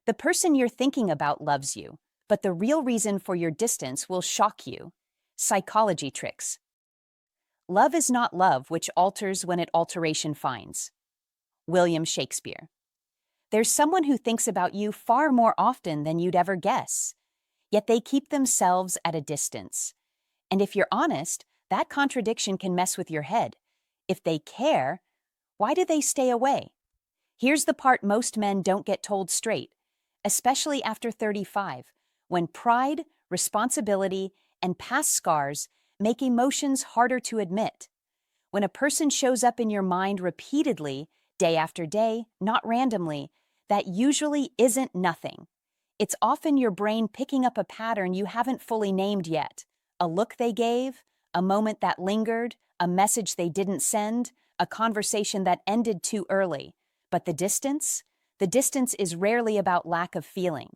The person you're thinking about loves you, but the real reason for your distance will shock you. Psychology tricks. Love is not love which alters when it alteration finds. William Shakespeare. There's someone who thinks about you far more often than you'd ever guess, yet they keep themselves at a distance. And if you're honest, that contradiction can mess with your head. If they care, why do they stay away? Here's the part most men don't get told straight, especially after 35, when pride, responsibility, and past scars make emotions harder to admit. When a person shows up in your mind repeatedly, day after day, not randomly, that usually isn't nothing. It's often your brain picking up a pattern you haven't fully named yet. A look they gave, a moment that lingered, a message they didn't send, a conversation that ended too early. But the distance? The distance is rarely about lack of feeling.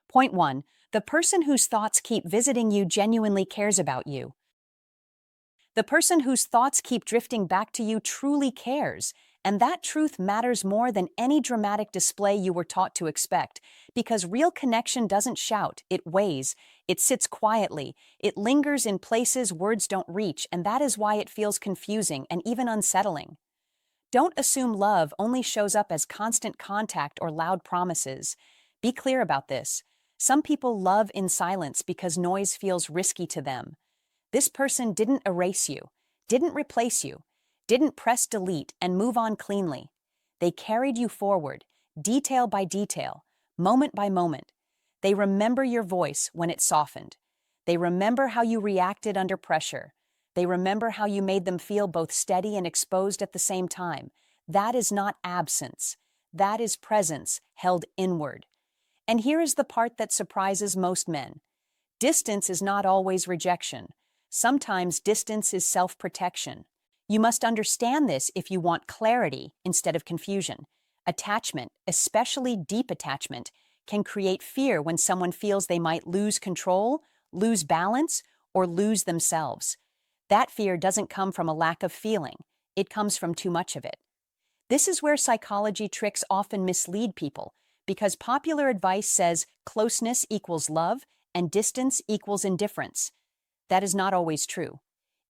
Point 1. The person whose thoughts keep visiting you genuinely cares about you. The person whose thoughts keep drifting back to you truly cares, and that truth matters more than any dramatic display you were taught to expect, because real connection doesn't shout, it weighs, it sits quietly, it lingers in places words don't reach, and that is why it feels confusing and even unsettling. Don't assume love only shows up as constant contact or loud promises. Be clear about this. Some people love in silence because noise feels risky to them. This person didn't erase you, didn't replace you, didn't press delete and move on cleanly. They carried you forward, detail by detail, moment by moment. They remember your voice when it softened. They remember how you reacted under pressure. They remember how you made them feel both steady and exposed at the same time. That is not absence. That is presence held inward. And here is the part that surprises most men. Distance is not always rejection. Sometimes distance is self-protection. You must understand this if you want clarity instead of confusion. Attachment, especially deep attachment, can create fear when someone feels they might lose control, lose balance, or lose themselves. That fear doesn't come from a lack of feeling. It comes from too much of it. This is where psychology tricks often mislead people, because popular advice says closeness equals love and distance equals indifference. That is not always true.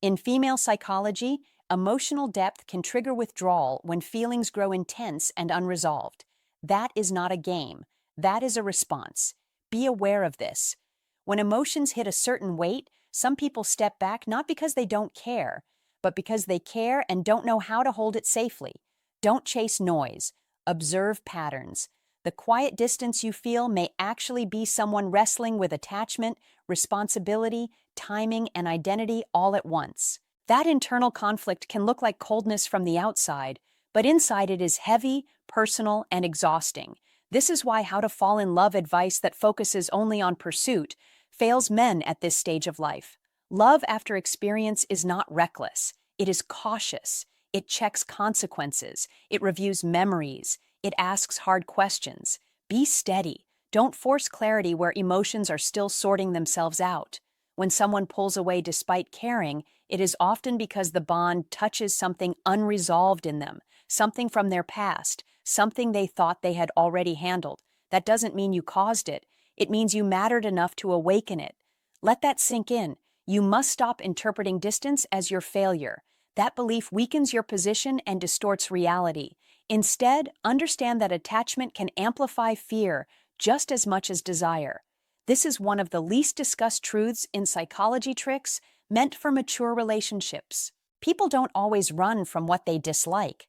In female psychology, emotional depth can trigger withdrawal when feelings grow intense and unresolved. That is not a game. That is a response. Be aware of this. When emotions hit a certain weight, some people step back not because they don't care, but because they care and don't know how to hold it safely. Don't chase noise. Observe patterns. The quiet distance you feel may actually be someone wrestling with attachment, responsibility, timing, and identity all at once. That internal conflict can look like coldness from the outside, but inside it is heavy, personal, and exhausting. This is why how to fall in love advice that focuses only on pursuit fails men at this stage of life. Love after experience is not reckless. It is cautious. It checks consequences. It reviews memories. It asks hard questions. Be steady. Don't force clarity where emotions are still sorting themselves out. When someone pulls away despite caring, it is often because the bond touches something unresolved in them, something from their past, something they thought they had already handled. That doesn't mean you caused it. It means you mattered enough to awaken it. Let that sink in. You must stop interpreting distance as your failure. That belief weakens your position and distorts reality. Instead, understand that attachment can amplify fear just as much as desire. This is one of the least discussed truths in psychology tricks meant for mature relationships. People don't always run from what they dislike.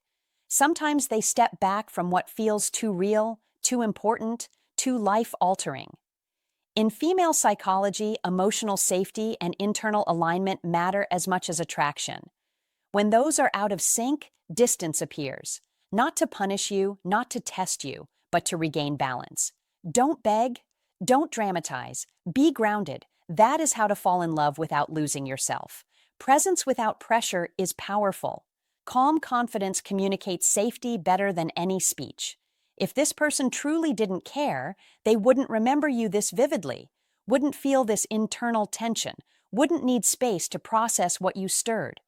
Sometimes they step back from what feels too real, too important, too life-altering. In female psychology, emotional safety and internal alignment matter as much as attraction. When those are out of sync, distance appears. Not to punish you, not to test you, but to regain balance. Don't beg. Don't dramatize. Be grounded. That is how to fall in love without losing yourself. Presence without pressure is powerful. Calm confidence communicates safety better than any speech. If this person truly didn't care, they wouldn't remember you this vividly, wouldn't feel this internal tension, wouldn't need space to process what you stirred.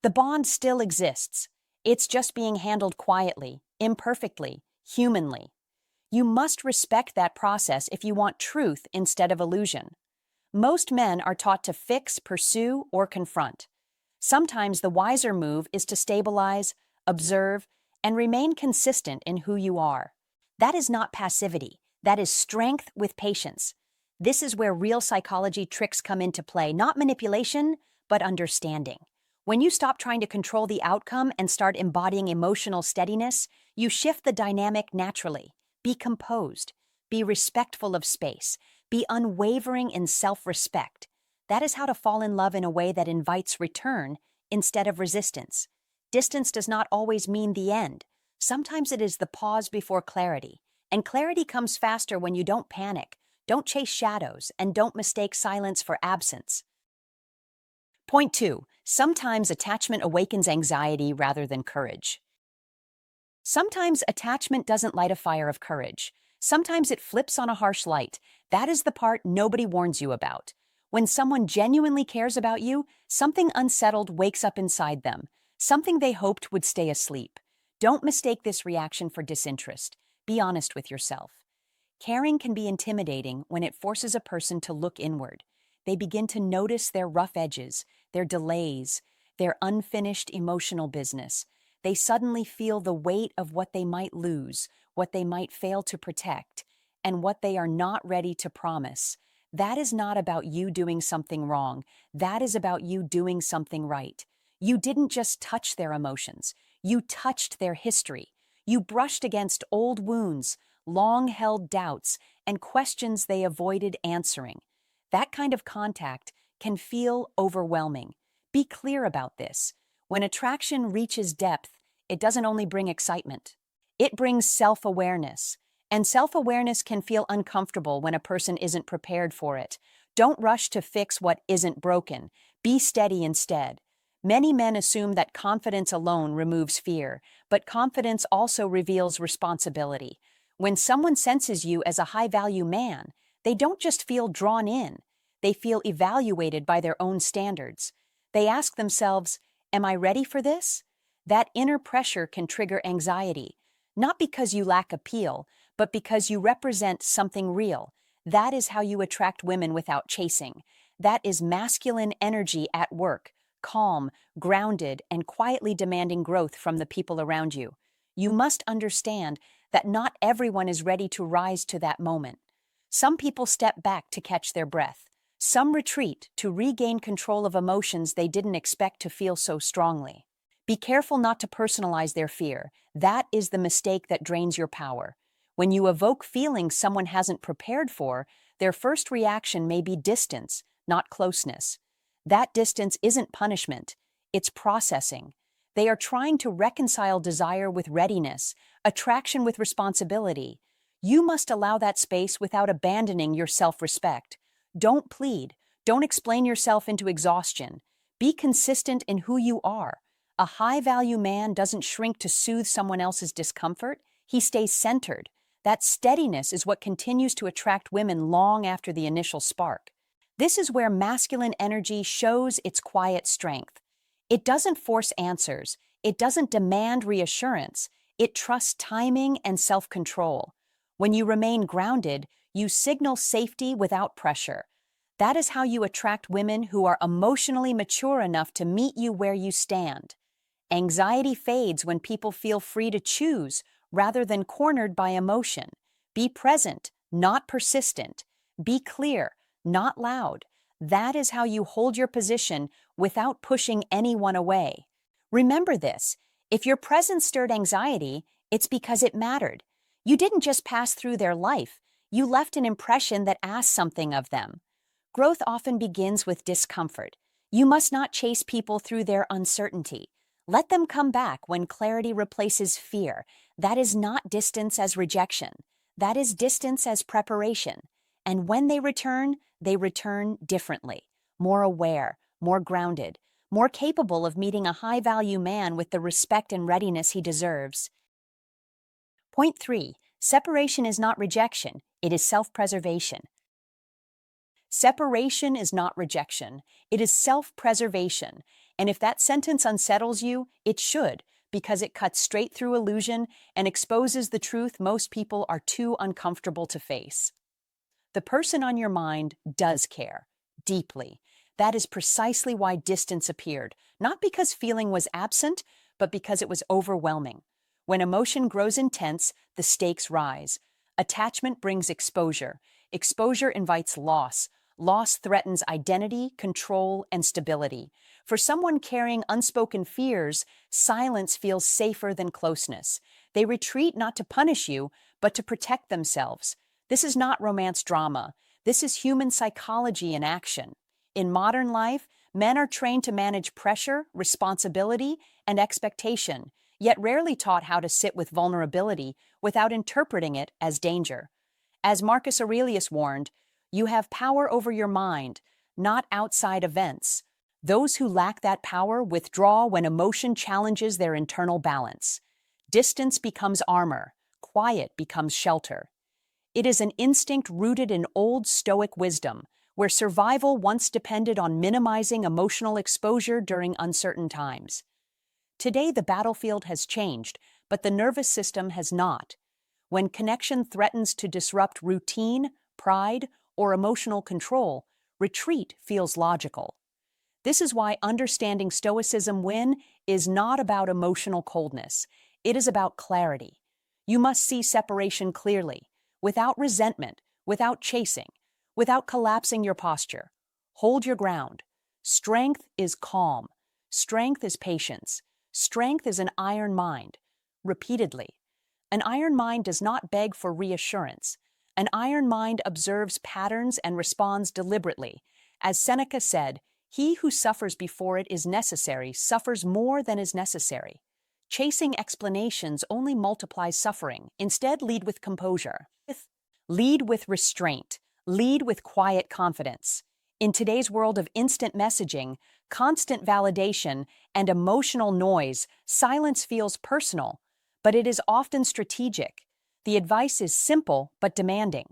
The bond still exists. It's just being handled quietly, imperfectly, humanly. You must respect that process if you want truth instead of illusion. Most men are taught to fix, pursue, or confront. Sometimes the wiser move is to stabilize, observe, and remain consistent in who you are. That is not passivity. That is strength with patience. This is where real psychology tricks come into play, not manipulation, but understanding. When you stop trying to control the outcome and start embodying emotional steadiness, you shift the dynamic naturally. Be composed. Be respectful of space. Be unwavering in self-respect. That is how to fall in love in a way that invites return instead of resistance. Distance does not always mean the end. Sometimes it is the pause before clarity. And clarity comes faster when you don't panic, don't chase shadows, and don't mistake silence for absence. Point 2. Sometimes attachment awakens anxiety rather than courage. Sometimes attachment doesn't light a fire of courage. Sometimes it flips on a harsh light. That is the part nobody warns you about. When someone genuinely cares about you, something unsettled wakes up inside them, something they hoped would stay asleep. Don't mistake this reaction for disinterest. Be honest with yourself. Caring can be intimidating when it forces a person to look inward. They begin to notice their rough edges, their delays, their unfinished emotional business. They suddenly feel the weight of what they might lose, what they might fail to protect, and what they are not ready to promise. That is not about you doing something wrong. That is about you doing something right. You didn't just touch their emotions. You touched their history. You brushed against old wounds, long-held doubts, and questions they avoided answering. That kind of contact can feel overwhelming. Be clear about this. When attraction reaches depth, it doesn't only bring excitement. It brings self-awareness. And self-awareness can feel uncomfortable when a person isn't prepared for it. Don't rush to fix what isn't broken. Be steady instead. Many men assume that confidence alone removes fear, but confidence also reveals responsibility. When someone senses you as a high-value man, they don't just feel drawn in. They feel evaluated by their own standards. They ask themselves, "Am I ready for this?" That inner pressure can trigger anxiety, not because you lack appeal, but because you represent something real. That is how you attract women without chasing. That is masculine energy at work, calm, grounded, and quietly demanding growth from the people around you. You must understand that not everyone is ready to rise to that moment. Some people step back to catch their breath. Some retreat to regain control of emotions they didn't expect to feel so strongly. Be careful not to personalize their fear. That is the mistake that drains your power. When you evoke feelings someone hasn't prepared for, their first reaction may be distance, not closeness. That distance isn't punishment, it's processing. They are trying to reconcile desire with readiness, attraction with responsibility. You must allow that space without abandoning your self-respect. Don't plead. Don't explain yourself into exhaustion. Be consistent in who you are. A high-value man doesn't shrink to soothe someone else's discomfort. He stays centered. That steadiness is what continues to attract women long after the initial spark. This is where masculine energy shows its quiet strength. It doesn't force answers. It doesn't demand reassurance. It trusts timing and self-control. When you remain grounded, you signal safety without pressure. That is how you attract women who are emotionally mature enough to meet you where you stand. Anxiety fades when people feel free to choose rather than cornered by emotion. Be present, not persistent. Be clear, not loud. That is how you hold your position without pushing anyone away. Remember this: if your presence stirred anxiety, it's because it mattered. You didn't just pass through their life, you left an impression that asked something of them. Growth often begins with discomfort. You must not chase people through their uncertainty. Let them come back when clarity replaces fear. That is not distance as rejection. That is distance as preparation. And when they return differently, more aware, more grounded, more capable of meeting a high-value man with the respect and readiness he deserves. Point 3. Separation is not rejection, it is self-preservation. Separation is not rejection, it is self-preservation. And if that sentence unsettles you, it should, because it cuts straight through illusion and exposes the truth most people are too uncomfortable to face. The person on your mind does care, deeply. That is precisely why distance appeared, not because feeling was absent, but because it was overwhelming. When emotion grows intense, the stakes rise. Attachment brings exposure. Exposure invites loss. Loss threatens identity, control, and stability. For someone carrying unspoken fears, silence feels safer than closeness. They retreat not to punish you, but to protect themselves. This is not romance drama. This is human psychology in action. In modern life, men are trained to manage pressure, responsibility, and expectation, yet rarely taught how to sit with vulnerability without interpreting it as danger. As Marcus Aurelius warned, you have power over your mind, not outside events. Those who lack that power withdraw when emotion challenges their internal balance. Distance becomes armor, quiet becomes shelter. It is an instinct rooted in old Stoic wisdom, where survival once depended on minimizing emotional exposure during uncertain times. Today, the battlefield has changed, but the nervous system has not. When connection threatens to disrupt routine, pride, or emotional control, retreat feels logical. This is why understanding Stoicism is not about emotional coldness. It is about clarity. You must see separation clearly, without resentment, without chasing, without collapsing your posture. Hold your ground. Strength is calm. Strength is patience. Strength is an iron mind. Repeatedly. An iron mind does not beg for reassurance. An iron mind observes patterns and responds deliberately. As Seneca said, he who suffers before it is necessary suffers more than is necessary. Chasing explanations only multiplies suffering. Instead, lead with composure. Lead with restraint. Lead with quiet confidence. In today's world of instant messaging, constant validation, and emotional noise, silence feels personal, but it is often strategic. The advice is simple but demanding.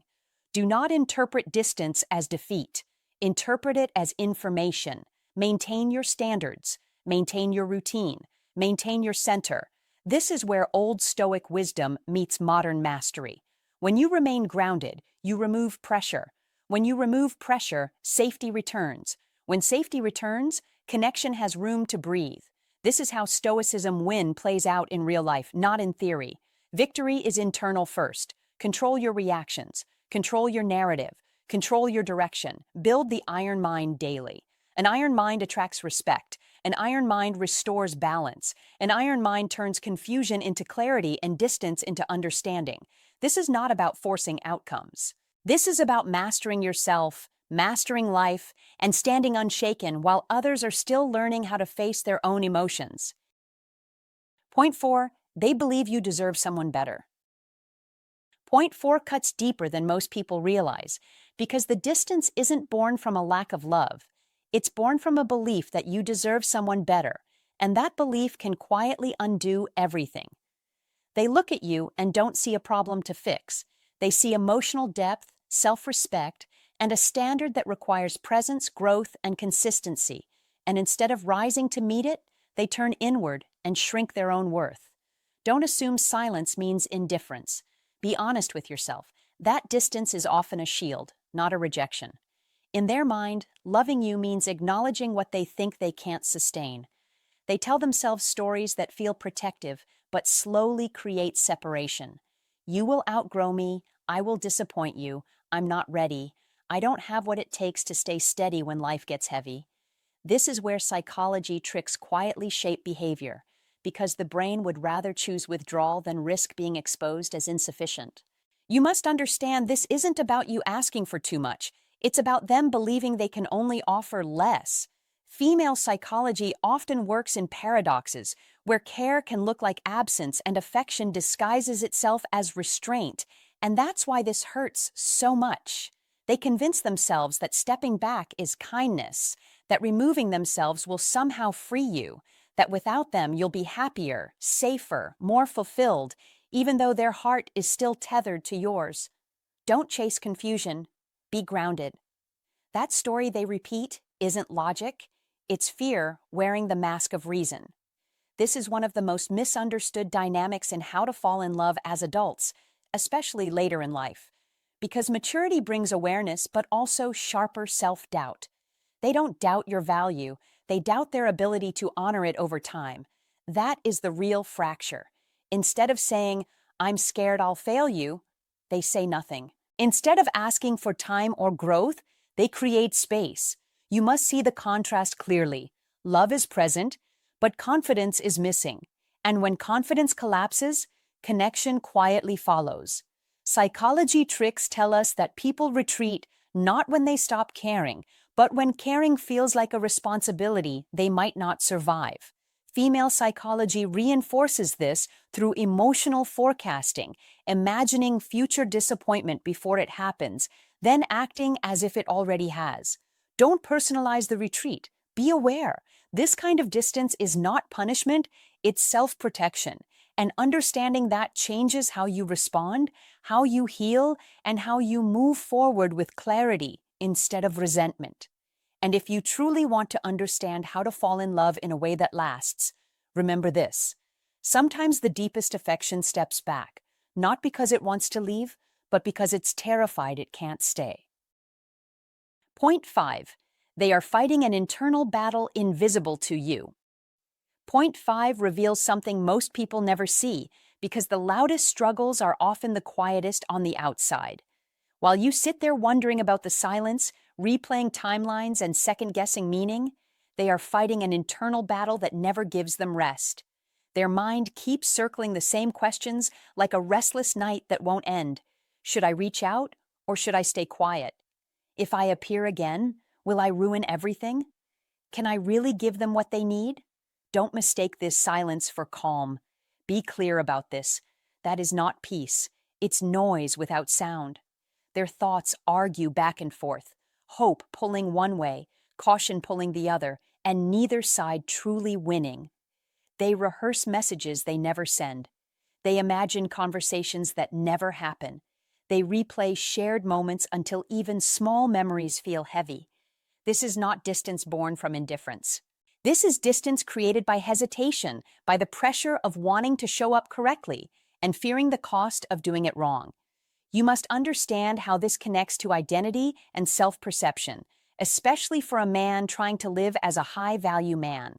Do not interpret distance as defeat. Interpret it as information. Maintain your standards. Maintain your routine. Maintain your center. This is where old Stoic wisdom meets modern mastery. When you remain grounded, you remove pressure. When you remove pressure, safety returns. When safety returns, connection has room to breathe. This is how Stoicism plays out in real life, not in theory. Victory is internal first. Control your reactions. Control your narrative. Control your direction. Build the iron mind daily. An iron mind attracts respect. An iron mind restores balance. An iron mind turns confusion into clarity and distance into understanding. This is not about forcing outcomes. This is about mastering yourself, mastering life, and standing unshaken while others are still learning how to face their own emotions. Point 4. They believe you deserve someone better. Point 4 cuts deeper than most people realize, because the distance isn't born from a lack of love. It's born from a belief that you deserve someone better, and that belief can quietly undo everything. They look at you and don't see a problem to fix. They see emotional depth, self-respect, and a standard that requires presence, growth, and consistency. And instead of rising to meet it, they turn inward and shrink their own worth. Don't assume silence means indifference. Be honest with yourself. That distance is often a shield, not a rejection. In their mind, loving you means acknowledging what they think they can't sustain. They tell themselves stories that feel protective, but slowly create separation. You will outgrow me. I will disappoint you. I'm not ready. I don't have what it takes to stay steady when life gets heavy. This is where psychology tricks quietly shape behavior, because the brain would rather choose withdrawal than risk being exposed as insufficient. You must understand this isn't about you asking for too much. It's about them believing they can only offer less. Female psychology often works in paradoxes, where care can look like absence and affection disguises itself as restraint, and that's why this hurts so much. They convince themselves that stepping back is kindness, that removing themselves will somehow free you, that without them you'll be happier, safer, more fulfilled, even though their heart is still tethered to yours. Don't chase confusion. Be grounded. That story they repeat isn't logic. It's fear wearing the mask of reason. This is one of the most misunderstood dynamics in how to fall in love as adults, especially later in life. Because maturity brings awareness, but also sharper self-doubt. They don't doubt your value, they doubt their ability to honor it over time. That is the real fracture. Instead of saying, "I'm scared I'll fail you," they say nothing. Instead of asking for time or growth, they create space. You must see the contrast clearly. Love is present, but confidence is missing. And when confidence collapses, connection quietly follows. Psychology tricks tell us that people retreat not when they stop caring, but when caring feels like a responsibility they might not survive. Female psychology reinforces this through emotional forecasting, imagining future disappointment before it happens, then acting as if it already has. Don't personalize the retreat. Be aware. This kind of distance is not punishment, it's self-protection. And understanding that changes how you respond, how you heal, and how you move forward with clarity instead of resentment. And if you truly want to understand how to fall in love in a way that lasts, remember this. Sometimes the deepest affection steps back, not because it wants to leave, but because it's terrified it can't stay. Point 5. They are fighting an internal battle invisible to you. Point 5 reveals something most people never see, because the loudest struggles are often the quietest on the outside. While you sit there wondering about the silence, replaying timelines, and second-guessing meaning, they are fighting an internal battle that never gives them rest. Their mind keeps circling the same questions like a restless night that won't end. Should I reach out, or should I stay quiet? If I appear again, will I ruin everything? Can I really give them what they need? Don't mistake this silence for calm. Be clear about this. That is not peace. It's noise without sound. Their thoughts argue back and forth, hope pulling one way, caution pulling the other, and neither side truly winning. They rehearse messages they never send. They imagine conversations that never happen. They replay shared moments until even small memories feel heavy. This is not distance born from indifference. This is distance created by hesitation, by the pressure of wanting to show up correctly and fearing the cost of doing it wrong. You must understand how this connects to identity and self-perception, especially for a man trying to live as a high-value man.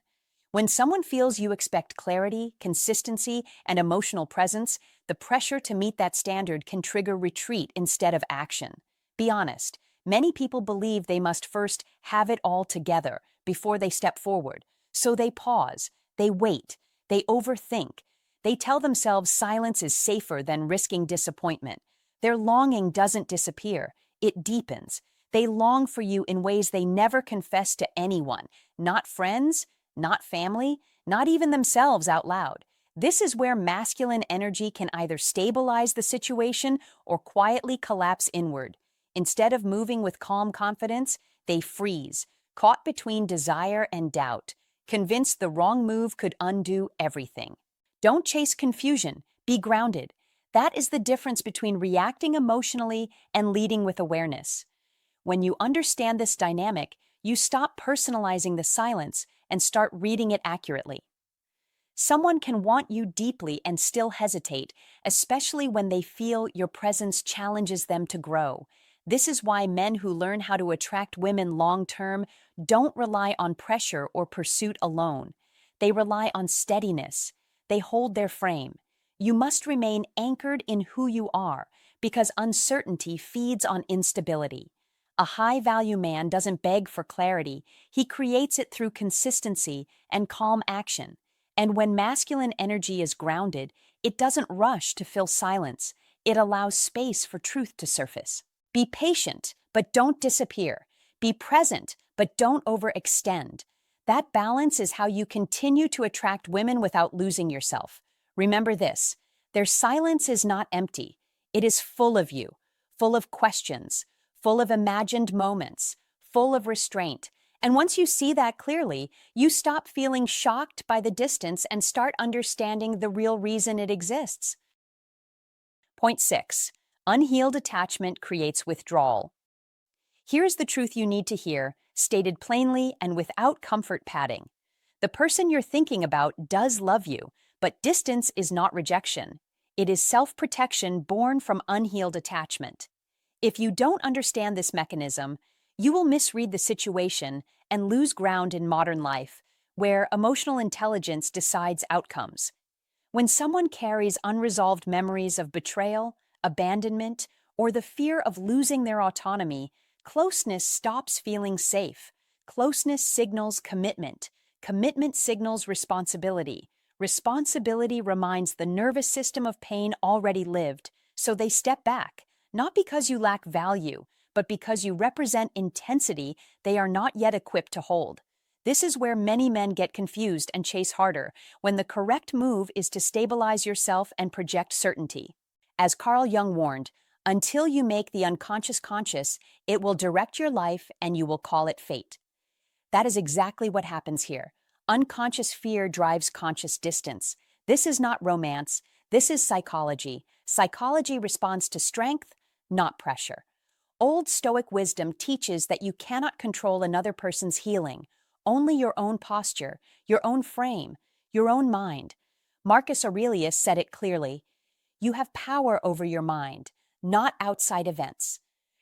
When someone feels you expect clarity, consistency, and emotional presence, the pressure to meet that standard can trigger retreat instead of action. Be honest, many people believe they must first have it all together before they step forward. So they pause, they wait, they overthink. They tell themselves silence is safer than risking disappointment. Their longing doesn't disappear, it deepens. They long for you in ways they never confess to anyone, not friends, not family, not even themselves out loud. This is where masculine energy can either stabilize the situation or quietly collapse inward. Instead of moving with calm confidence, they freeze, caught between desire and doubt, convinced the wrong move could undo everything. Don't chase confusion, be grounded. That is the difference between reacting emotionally and leading with awareness. When you understand this dynamic, you stop personalizing the silence and start reading it accurately. Someone can want you deeply and still hesitate, especially when they feel your presence challenges them to grow. This is why men who learn how to attract women long-term don't rely on pressure or pursuit alone. They rely on steadiness. They hold their frame. You must remain anchored in who you are, because uncertainty feeds on instability. A high-value man doesn't beg for clarity. He creates it through consistency and calm action. And when masculine energy is grounded, it doesn't rush to fill silence. It allows space for truth to surface. Be patient, but don't disappear. Be present, but don't overextend. That balance is how you continue to attract women without losing yourself. Remember this, their silence is not empty. It is full of you, full of questions, full of imagined moments, full of restraint. And once you see that clearly, you stop feeling shocked by the distance and start understanding the real reason it exists. Point 6. Unhealed attachment creates withdrawal. Here's the truth you need to hear, stated plainly and without comfort padding. The person you're thinking about does love you, but distance is not rejection. It is self-protection born from unhealed attachment. If you don't understand this mechanism, you will misread the situation and lose ground in modern life, where emotional intelligence decides outcomes. When someone carries unresolved memories of betrayal, abandonment, or the fear of losing their autonomy, closeness stops feeling safe. Closeness signals commitment. Commitment signals responsibility. Responsibility reminds the nervous system of pain already lived, so they step back, not because you lack value, but because you represent intensity they are not yet equipped to hold. This is where many men get confused and chase harder, when the correct move is to stabilize yourself and project certainty. As Carl Jung warned, until you make the unconscious conscious, it will direct your life and you will call it fate. That is exactly what happens here. Unconscious fear drives conscious distance. This is not romance. This is psychology. Psychology responds to strength, not pressure. Old Stoic wisdom teaches that you cannot control another person's healing, only your own posture, your own frame, your own mind. Marcus Aurelius said it clearly. You have power over your mind, not outside events.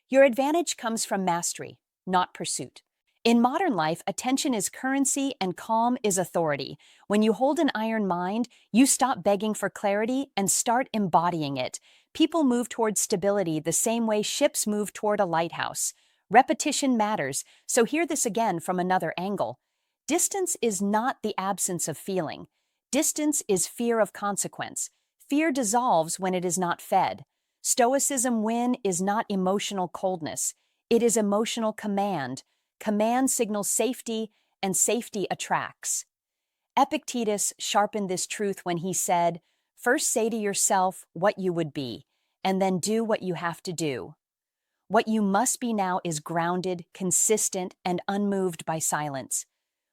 Your advantage comes from mastery, not pursuit. In modern life, attention is currency and calm is authority. When you hold an iron mind, you stop begging for clarity and start embodying it. People move toward stability the same way ships move toward a lighthouse. Repetition matters, so hear this again from another angle. Distance is not the absence of feeling. Distance is fear of consequence. Fear dissolves when it is not fed. Stoicism win is not emotional coldness. It is emotional command. Command signals safety, and safety attracts. Epictetus sharpened this truth when he said, "First say to yourself what you would be, and then do what you have to do." What you must be now is grounded, consistent, and unmoved by silence.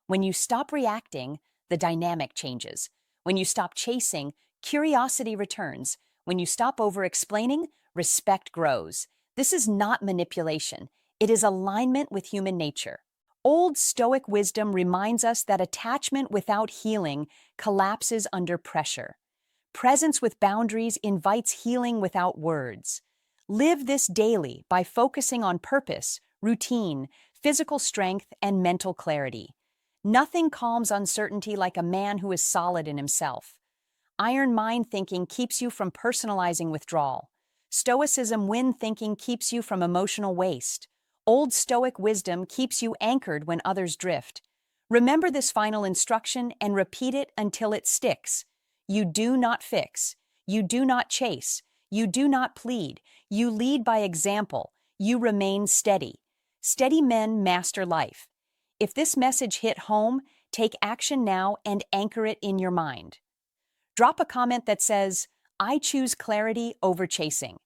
When you stop reacting, the dynamic changes. When you stop chasing, curiosity returns. When you stop over-explaining, respect grows. This is not manipulation. It is alignment with human nature. Old Stoic wisdom reminds us that attachment without healing collapses under pressure. Presence with boundaries invites healing without words. Live this daily by focusing on purpose, routine, physical strength, and mental clarity. Nothing calms uncertainty like a man who is solid in himself. Iron mind thinking keeps you from personalizing withdrawal. Stoicism win thinking keeps you from emotional waste. Old Stoic wisdom keeps you anchored when others drift. Remember this final instruction and repeat it until it sticks. You do not fix. You do not chase. You do not plead. You lead by example. You remain steady. Steady men master life. If this message hit home, take action now and anchor it in your mind. Drop a comment that says, "I choose clarity over chasing."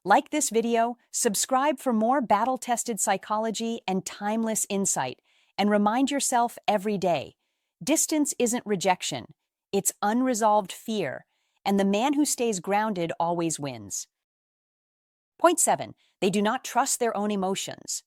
Like this video, subscribe for more battle-tested psychology and timeless insight, and remind yourself every day, distance isn't rejection, it's unresolved fear, and the man who stays grounded always wins. Point 7. They do not trust their own emotions.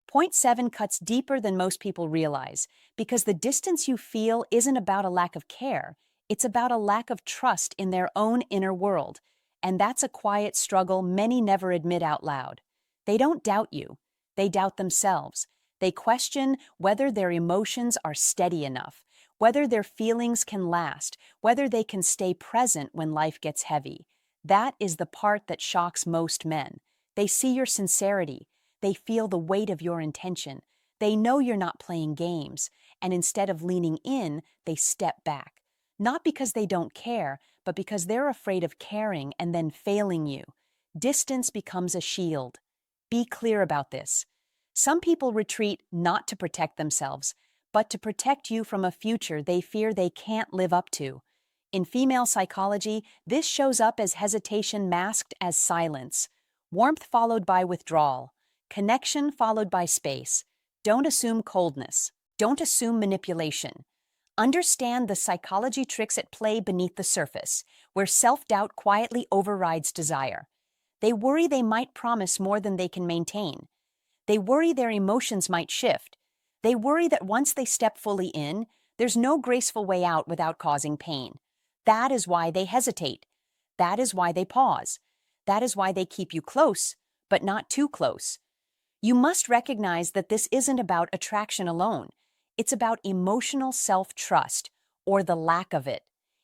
Point 7 cuts deeper than most people realize, because the distance you feel isn't about a lack of care, it's about a lack of trust in their own inner world. And that's a quiet struggle many never admit out loud. They don't doubt you. They doubt themselves. They question whether their emotions are steady enough, whether their feelings can last, whether they can stay present when life gets heavy. That is the part that shocks most men. They see your sincerity. They feel the weight of your intention. They know you're not playing games. And instead of leaning in, they step back. Not because they don't care, but because they're afraid of caring and then failing you. Distance becomes a shield. Be clear about this. Some people retreat not to protect themselves, but to protect you from a future they fear they can't live up to. In female psychology, this shows up as hesitation masked as silence, warmth followed by withdrawal, connection followed by space. Don't assume coldness. Don't assume manipulation. Understand the psychology tricks at play beneath the surface, where self-doubt quietly overrides desire. They worry they might promise more than they can maintain. They worry their emotions might shift. They worry that once they step fully in, there's no graceful way out without causing pain. That is why they hesitate. That is why they pause. That is why they keep you close, but not too close. You must recognize that this isn't about attraction alone. It's about emotional self-trust, or the lack of it.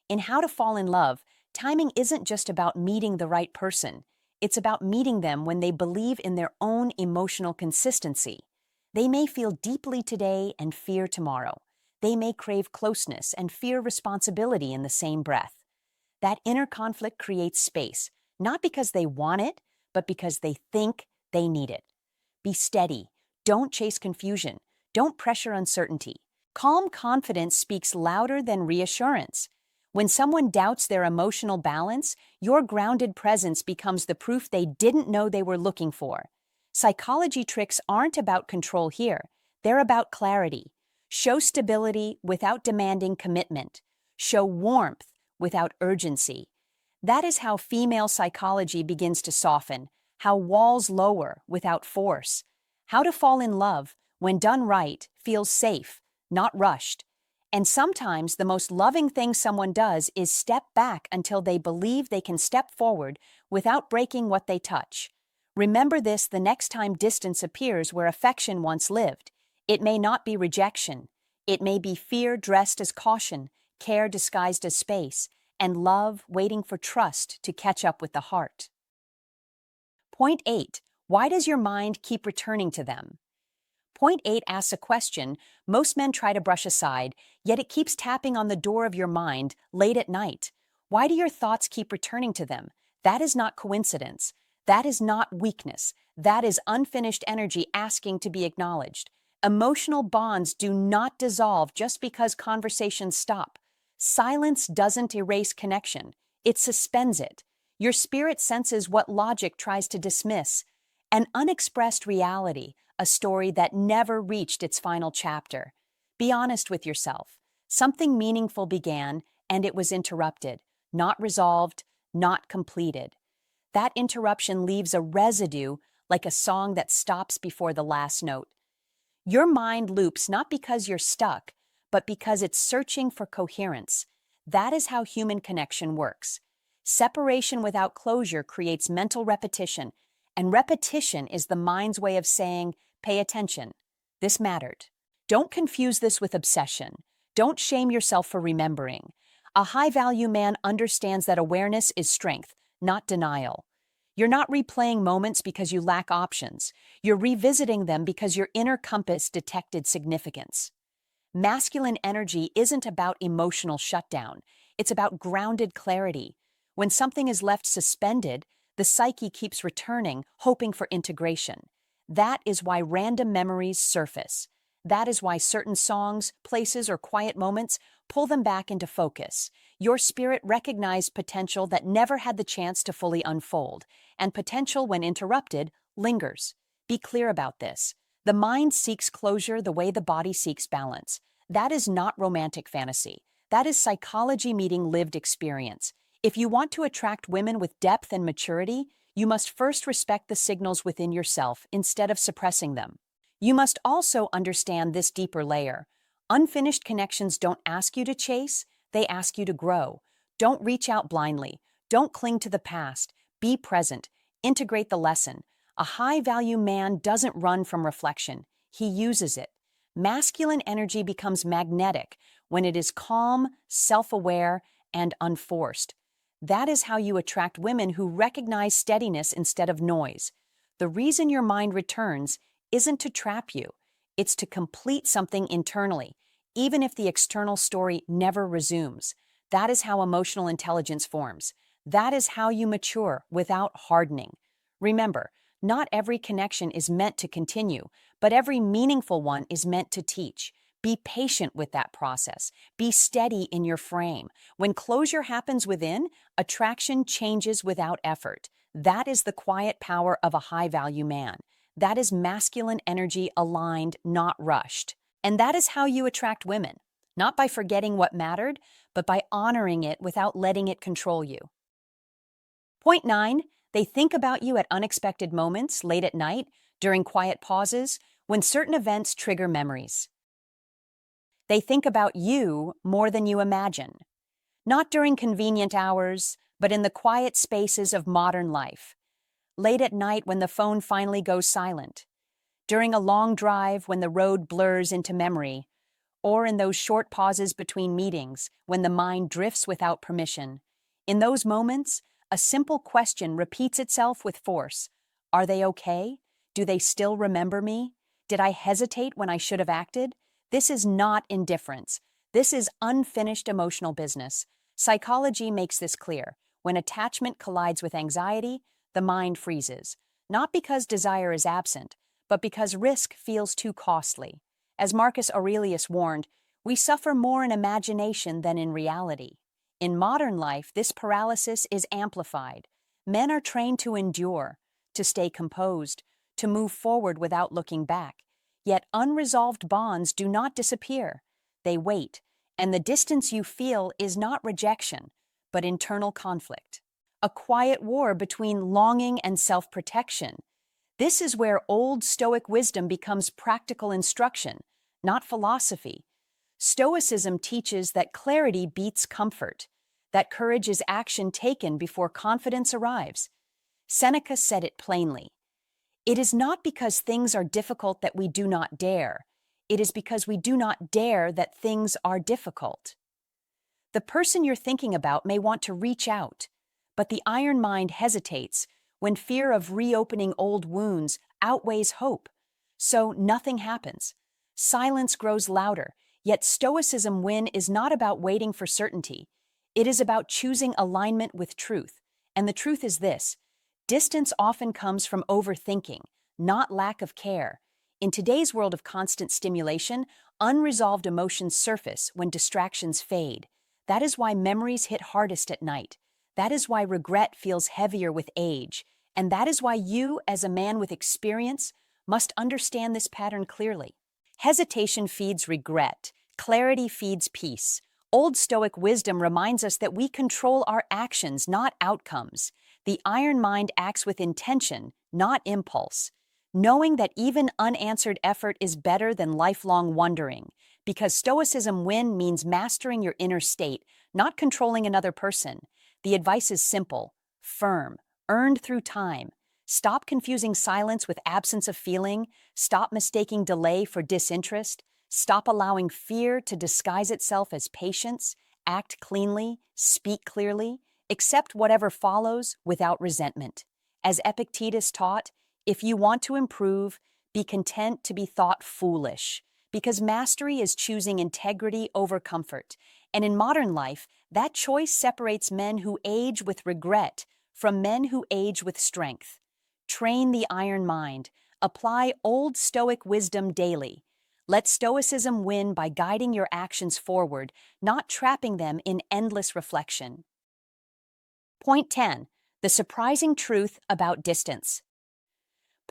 In How to Fall in Love, timing isn't just about meeting the right person. It's about meeting them when they believe in their own emotional consistency. They may feel deeply today and fear tomorrow. They may crave closeness and fear responsibility in the same breath. That inner conflict creates space, not because they want it, but because they think they need it. Be steady. Don't chase confusion. Don't pressure uncertainty. Calm confidence speaks louder than reassurance. When someone doubts their emotional balance, your grounded presence becomes the proof they didn't know they were looking for. Psychology tricks aren't about control here. They're about clarity. Show stability without demanding commitment. Show warmth without urgency. That is how female psychology begins to soften, how walls lower without force. How to fall in love, when done right, feels safe, not rushed. And sometimes the most loving thing someone does is step back until they believe they can step forward without breaking what they touch. Remember this the next time distance appears where affection once lived. It may not be rejection. It may be fear dressed as caution, care disguised as space, and love waiting for trust to catch up with the heart. Point 8. Why does your mind keep returning to them? Point 8 asks a question most men try to brush aside, yet it keeps tapping on the door of your mind late at night. Why do your thoughts keep returning to them? That is not coincidence. That is not weakness. That is unfinished energy asking to be acknowledged. Emotional bonds do not dissolve just because conversations stop. Silence doesn't erase connection. It suspends it. Your spirit senses what logic tries to dismiss. An unexpressed reality, a story that never reached its final chapter. Be honest with yourself. Something meaningful began, and it was interrupted, not resolved, not completed. That interruption leaves a residue, like a song that stops before the last note. Your mind loops not because you're stuck, but because it's searching for coherence. That is how human connection works. Separation without closure creates mental repetition, and repetition is the mind's way of saying, pay attention. This mattered. Don't confuse this with obsession. Don't shame yourself for remembering. A high-value man understands that awareness is strength, not denial. You're not replaying moments because you lack options. You're revisiting them because your inner compass detected significance. Masculine energy isn't about emotional shutdown. It's about grounded clarity. When something is left suspended, the psyche keeps returning, hoping for integration. That is why random memories surface. That is why certain songs, places, or quiet moments pull them back into focus. Your spirit recognized potential that never had the chance to fully unfold, and potential, when interrupted, lingers. Be clear about this. The mind seeks closure the way the body seeks balance. That is not romantic fantasy. That is psychology meeting lived experience. If you want to attract women with depth and maturity, you must first respect the signals within yourself instead of suppressing them. You must also understand this deeper layer. Unfinished connections don't ask you to chase, they ask you to grow. Don't reach out blindly. Don't cling to the past. Be present. Integrate the lesson. A high-value man doesn't run from reflection. He uses it. Masculine energy becomes magnetic when it is calm, self-aware, and unforced. That is how you attract women who recognize steadiness instead of noise. The reason your mind returns isn't to trap you. It's to complete something internally, even if the external story never resumes. That is how emotional intelligence forms. That is how you mature without hardening. Remember, not every connection is meant to continue, but every meaningful one is meant to teach. Be patient with that process. Be steady in your frame. When closure happens within, attraction changes without effort. That is the quiet power of a high-value man. That is masculine energy aligned, not rushed. And that is how you attract women, not by forgetting what mattered, but by honoring it without letting it control you. Point 9, they think about you at unexpected moments, late at night, during quiet pauses, when certain events trigger memories. They think about you more than you imagine, not during convenient hours, but in the quiet spaces of modern life. Late at night when the phone finally goes silent, during a long drive when the road blurs into memory, or in those short pauses between meetings when the mind drifts without permission. In those moments, a simple question repeats itself with force. Are they okay? Do they still remember me? Did I hesitate when I should have acted? This is not indifference. This is unfinished emotional business. Psychology makes this clear. When attachment collides with anxiety, the mind freezes, not because desire is absent, but because risk feels too costly. As Marcus Aurelius warned, we suffer more in imagination than in reality. In modern life, this paralysis is amplified. Men are trained to endure, to stay composed, to move forward without looking back. Yet unresolved bonds do not disappear. They wait, and the distance you feel is not rejection, but internal conflict. A quiet war between longing and self-protection. This is where Old Stoic wisdom becomes practical instruction, not philosophy. Stoicism teaches that clarity beats comfort, that courage is action taken before confidence arrives. Seneca said it plainly. It is not because things are difficult that we do not dare. It is because we do not dare that things are difficult. The person you're thinking about may want to reach out, but the iron mind hesitates when fear of reopening old wounds outweighs hope. So nothing happens. Silence grows louder, yet Stoicism win is not about waiting for certainty. It is about choosing alignment with truth. And the truth is this: distance often comes from overthinking, not lack of care. In today's world of constant stimulation, unresolved emotions surface when distractions fade. That is why memories hit hardest at night. That is why regret feels heavier with age. And that is why you, as a man with experience, must understand this pattern clearly. Hesitation feeds regret. Clarity feeds peace. Old Stoic wisdom reminds us that we control our actions, not outcomes. The iron mind acts with intention, not impulse, knowing that even unanswered effort is better than lifelong wondering. Because Stoicism win means mastering your inner state, not controlling another person. The advice is simple, firm, earned through time. Stop confusing silence with absence of feeling. Stop mistaking delay for disinterest. Stop allowing fear to disguise itself as patience. Act cleanly, speak clearly, accept whatever follows without resentment. As Epictetus taught, if you want to improve, be content to be thought foolish, because mastery is choosing integrity over comfort. And in modern life, that choice separates men who age with regret from men who age with strength. Train the iron mind. Apply Old Stoic wisdom daily. Let Stoicism win by guiding your actions forward, not trapping them in endless reflection. Point 10. The surprising truth about distance.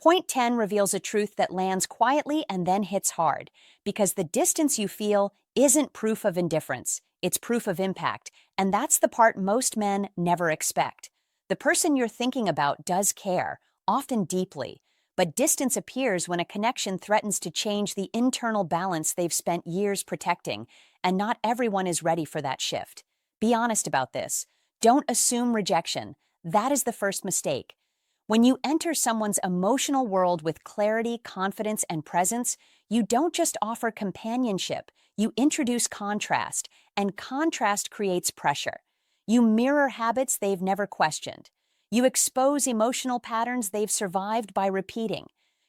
Point 10 reveals a truth that lands quietly and then hits hard, because the distance you feel isn't proof of indifference, it's proof of impact, and that's the part most men never expect. The person you're thinking about does care, often deeply, but distance appears when a connection threatens to change the internal balance they've spent years protecting, and not everyone is ready for that shift. Be honest about this. Don't assume rejection. That is the first mistake. When you enter someone's emotional world with clarity, confidence, and presence, you don't just offer companionship, you introduce contrast, and contrast creates pressure. You mirror habits they've never questioned. You expose emotional patterns they've survived by repeating.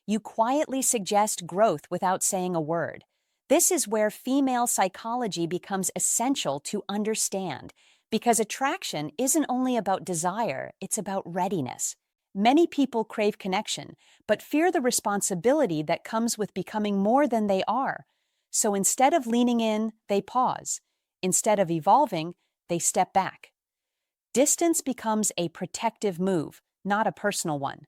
You quietly suggest growth without saying a word. This is where female psychology becomes essential to understand, because attraction isn't only about desire, it's about readiness. Many people crave connection, but fear the responsibility that comes with becoming more than they are. So instead of leaning in, they pause. Instead of evolving, they step back. Distance becomes a protective move, not a personal one.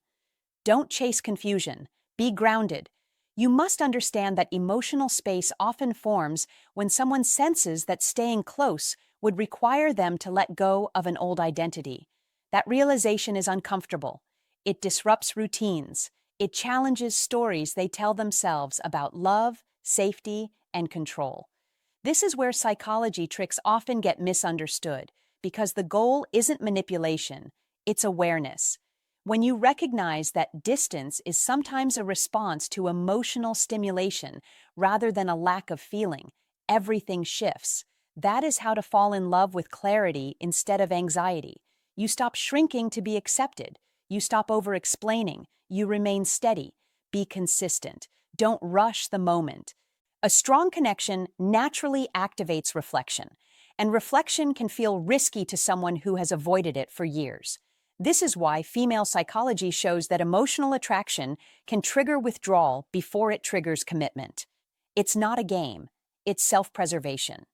Don't chase confusion. Be grounded. You must understand that emotional space often forms when someone senses that staying close would require them to let go of an old identity. That realization is uncomfortable. It disrupts routines. It challenges stories they tell themselves about love, safety, and control. This is where psychology tricks often get misunderstood, because the goal isn't manipulation, it's awareness. When you recognize that distance is sometimes a response to emotional stimulation rather than a lack of feeling, everything shifts. That is how to fall in love with clarity instead of anxiety. You stop shrinking to be accepted. You stop over-explaining. You remain steady. Be consistent. Don't rush the moment. A strong connection naturally activates reflection, and reflection can feel risky to someone who has avoided it for years. This is why female psychology shows that emotional attraction can trigger withdrawal before it triggers commitment. It's not a game, it's self-preservation.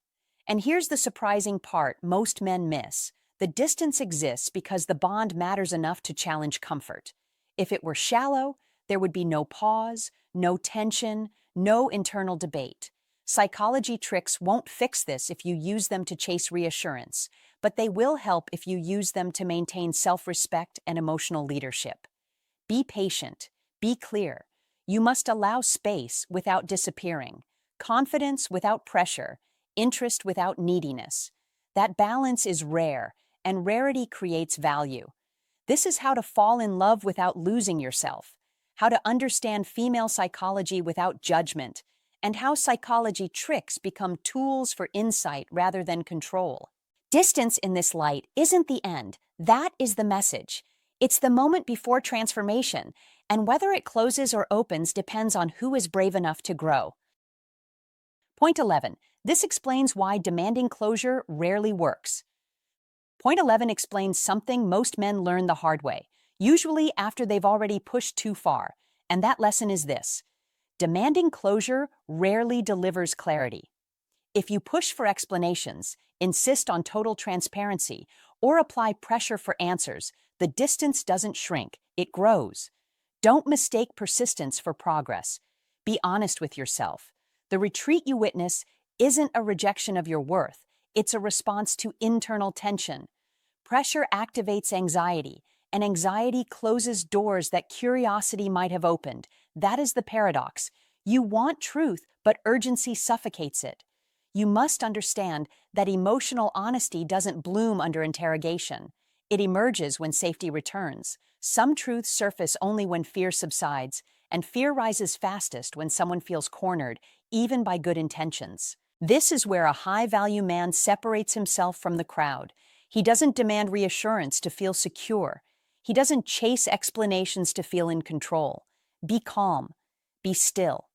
And here's the surprising part most men miss. The distance exists because the bond matters enough to challenge comfort. If it were shallow, there would be no pause, no tension, no internal debate. Psychology tricks won't fix this if you use them to chase reassurance, but they will help if you use them to maintain self-respect and emotional leadership. Be patient. Be clear. You must allow space without disappearing, confidence without pressure, interest without neediness. That balance is rare, and rarity creates value. This is how to fall in love without losing yourself, how to understand female psychology without judgment, and how psychology tricks become tools for insight rather than control. Distance in this light isn't the end. That is the message. It's the moment before transformation, and whether it closes or opens depends on who is brave enough to grow. Point 11. This explains why demanding closure rarely works. Point 11 explains something most men learn the hard way, usually after they've already pushed too far, and that lesson is this: demanding closure rarely delivers clarity. If you push for explanations, insist on total transparency, or apply pressure for answers, the distance doesn't shrink, it grows. Don't mistake persistence for progress. Be honest with yourself. The retreat you witness isn't a rejection of your worth, it's a response to internal tension. Pressure activates anxiety, and anxiety closes doors that curiosity might have opened. That is the paradox. You want truth, but urgency suffocates it. You must understand that emotional honesty doesn't bloom under interrogation. It emerges when safety returns. Some truths surface only when fear subsides, and fear rises fastest when someone feels cornered, even by good intentions. This is where a high-value man separates himself from the crowd. He doesn't demand reassurance to feel secure. He doesn't chase explanations to feel in control. Be calm. Be still.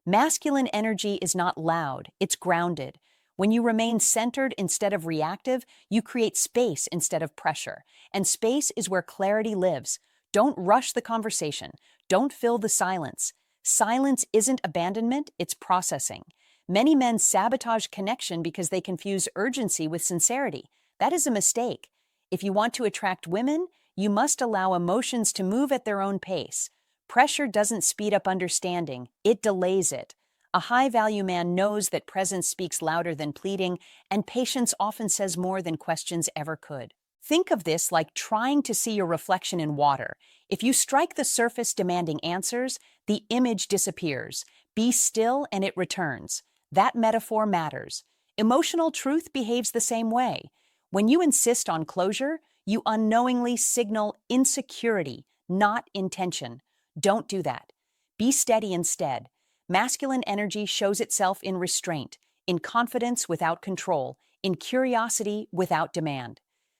Masculine energy is not loud, it's grounded. When you remain centered instead of reactive, you create space instead of pressure. And space is where clarity lives. Don't rush the conversation. Don't fill the silence. Silence isn't abandonment, it's processing. Many men sabotage connection because they confuse urgency with sincerity. That is a mistake. If you want to attract women, you must allow emotions to move at their own pace. Pressure doesn't speed up understanding, it delays it. A high-value man knows that presence speaks louder than pleading, and patience often says more than questions ever could. Think of this like trying to see your reflection in water. If you strike the surface demanding answers, the image disappears. Be still and it returns. That metaphor matters. Emotional truth behaves the same way. When you insist on closure, you unknowingly signal insecurity, not intention. Don't do that. Be steady instead. Masculine energy shows itself in restraint, in confidence without control, in curiosity without demand.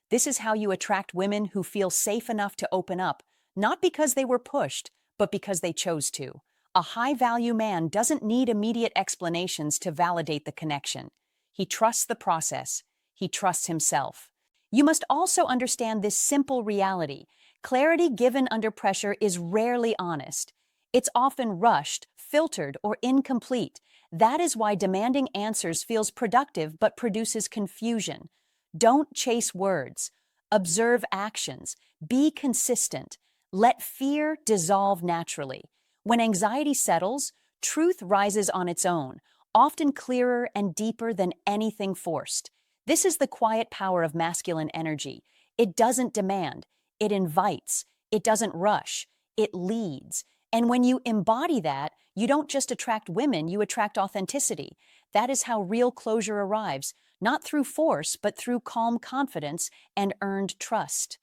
This is how you attract women who feel safe enough to open up, not because they were pushed, but because they chose to. A high-value man doesn't need immediate explanations to validate the connection. He trusts the process. He trusts himself. You must also understand this simple reality. Clarity given under pressure is rarely honest. It's often rushed, filtered, or incomplete. That is why demanding answers feels productive but produces confusion. Don't chase words. Observe actions. Be consistent. Let fear dissolve naturally. When anxiety settles, truth rises on its own, often clearer and deeper than anything forced. This is the quiet power of masculine energy. It doesn't demand. It invites. It doesn't rush. It leads. And when you embody that, you don't just attract women, you attract authenticity. That is how real closure arrives, not through force, but through calm confidence and earned trust.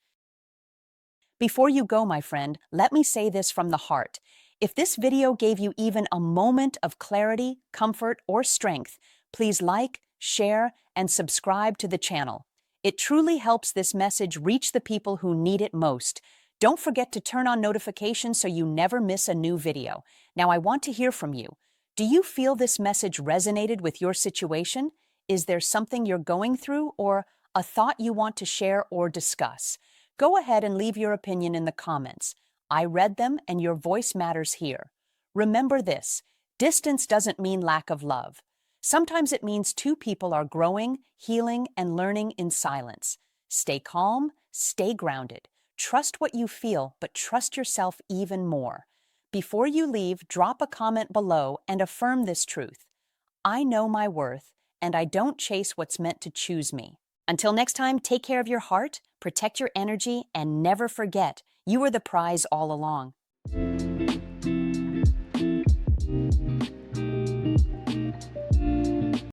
Before you go, my friend, let me say this from the heart. If this video gave you even a moment of clarity, comfort, or strength, please like, share, and subscribe to the channel. It truly helps this message reach the people who need it most. Don't forget to turn on notifications so you never miss a new video. Now, I want to hear from you. Do you feel this message resonated with your situation? Is there something you're going through or a thought you want to share or discuss? Go ahead and leave your opinion in the comments. I read them and your voice matters here. Remember this, distance doesn't mean lack of love. Sometimes it means two people are growing, healing, and learning in silence. Stay calm, stay grounded. Trust what you feel, but trust yourself even more. Before you leave, drop a comment below and affirm this truth. I know my worth, and I don't chase what's meant to choose me. Until next time, take care of your heart, protect your energy, and never forget, you were the prize all along.